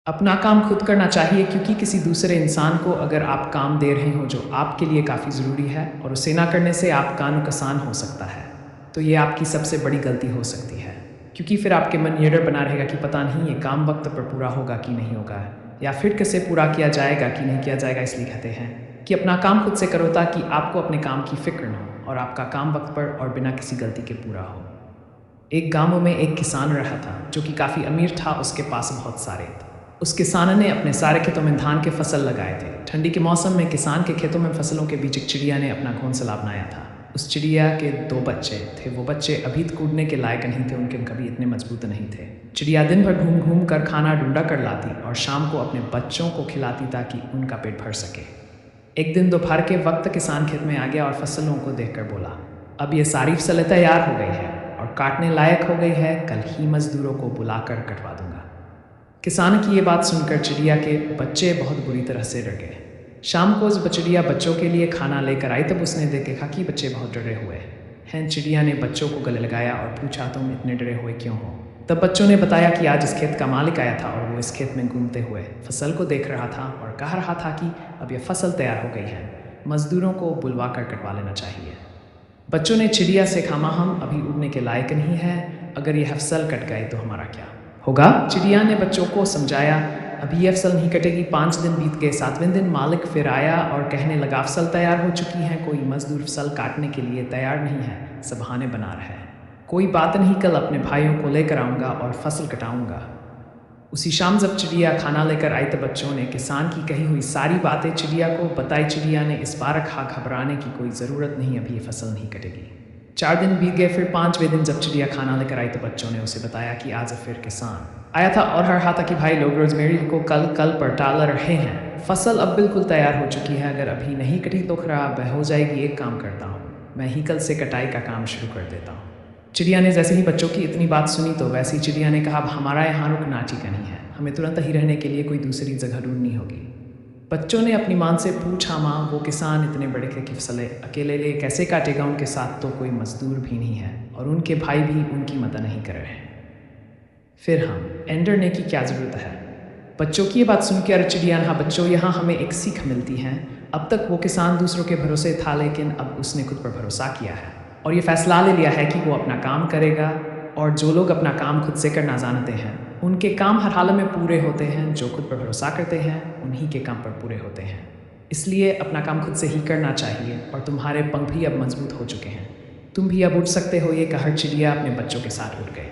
अपना काम खुद करना चाहिए क्योंकि किसी दूसरे इंसान को अगर आप काम दे रहे हो जो आपके लिए काफ़ी ज़रूरी है और उसे ना करने से आपका नुकसान हो सकता है, तो ये आपकी सबसे बड़ी गलती हो सकती है। क्योंकि फिर आपके मन ये डर बना रहेगा कि पता नहीं ये काम वक्त पर पूरा होगा कि नहीं होगा, या फिर कैसे पूरा किया जाएगा कि नहीं किया जाएगा। इसलिए कहते हैं कि अपना काम खुद से करो ताकि आपको अपने काम की फ़िक्र न हो और आपका काम वक्त पर और बिना किसी गलती के पूरा हो। एक गाँव में एक किसान रहा था जो कि काफ़ी अमीर था, उसके पास बहुत सारे थे। उस किसान ने अपने सारे खेतों में धान के फसल लगाए थे। ठंडी के मौसम में किसान के खेतों में फसलों के बीच एक चिड़िया ने अपना घोंसला बनाया था। उस चिड़िया के 2 बच्चे थे। वो बच्चे अभी कूदने के लायक नहीं थे, उनके कभी इतने मजबूत नहीं थे। चिड़िया दिन भर घूम घूम कर खाना ढूंढा कर लाती और शाम को अपने बच्चों को खिलाती ताकि उनका पेट भर सके। एक दिन दोपहर के वक्त किसान खेत में आ गया और फसलों को देखकर बोला, अब ये सारी फसलें तैयार हो गई है और काटने लायक हो गई है, कल ही मजदूरों को बुलाकर कटवा दूंगा। किसान की ये बात सुनकर चिड़िया के बच्चे बहुत बुरी तरह से डर गए। शाम को उस चिड़िया बच्चों के लिए खाना लेकर आई, तब उसने देखा कि बच्चे बहुत डरे हुए हैं। चिड़िया ने बच्चों को गले लगाया और पूछा, तुम इतने डरे हुए क्यों हो? तब बच्चों ने बताया कि आज इस खेत का मालिक आया था और वो इस खेत में घूमते हुए फसल को देख रहा था और कह रहा था कि अब यह फसल तैयार हो गई है, मजदूरों को बुलवा कर कटवा लेना चाहिए। बच्चों ने चिड़िया से कहा, हम अभी उड़ने के लायक नहीं है, अगर यह फसल कट गए तो हमारा क्या होगा? चिड़िया ने बच्चों को समझाया, अभी यह फसल नहीं कटेगी। 5 दिन बीत गए। 7वें दिन मालिक फिर आया और कहने लगा, फसल तैयार हो चुकी है, कोई मजदूर फसल काटने के लिए तैयार नहीं है, सब बहाने बना रहा है। कोई बात नहीं, कल अपने भाइयों को लेकर आऊँगा और फसल कटाऊँगा। उसी शाम जब चिड़िया खाना लेकर आई तो बच्चों ने किसान की कही हुई सारी बातें चिड़िया को बताई। चिड़िया ने इस बार कहा, घबराने की कोई ज़रूरत नहीं, अभी ये फसल नहीं कटेगी। 4 दिन बीत गए। फिर 5वें दिन जब चिड़िया खाना लेकर आई तो बच्चों ने उसे बताया कि आज फिर किसान आया था और हर रहा था कि भाई लोग रोज़ मेरी को कल पर टाल रहे हैं, फसल अब बिल्कुल तैयार हो चुकी है, अगर अभी नहीं कटी तो खराब हो जाएगी। एक काम करता हूँ, मैं ही कल से कटाई का काम शुरू कर देता हूँ। चिड़िया ने जैसे ही बच्चों की इतनी बात सुनी तो वैसे ही चिड़िया ने कहा, अब हमारा यहाँ रुकना ठीक नहीं है, हमें तुरंत ही रहने के लिए कोई दूसरी जगह ढूंढनी होगी। बच्चों ने अपनी माँ से पूछा, माँ वो किसान इतने बड़े खेत की फसलें अकेले ले कैसे काटेगा? उनके साथ तो कोई मजदूर भी नहीं है और उनके भाई भी उनकी मदद नहीं कर रहे हैं। फिर हम एंडर ने की क्या ज़रूरत है? बच्चों की ये बात सुन के अरे चिड़िया ने, हाँ बच्चों, यहाँ हमें एक सीख मिलती है। अब तक वो किसान दूसरों के भरोसे था, लेकिन अब उसने खुद पर भरोसा किया है और ये फैसला ले लिया है कि वो अपना काम करेगा। और जो लोग अपना काम खुद से करना जानते हैं उनके काम हर हाल में पूरे होते हैं, जो खुद पर भरोसा करते हैं उन्हीं के काम पर पूरे होते हैं। इसलिए अपना काम खुद से ही करना चाहिए और तुम्हारे पंख भी अब मजबूत हो चुके हैं, तुम भी अब उड़ सकते हो। ये कहकर चिड़िया अपने बच्चों के साथ उड़ गए।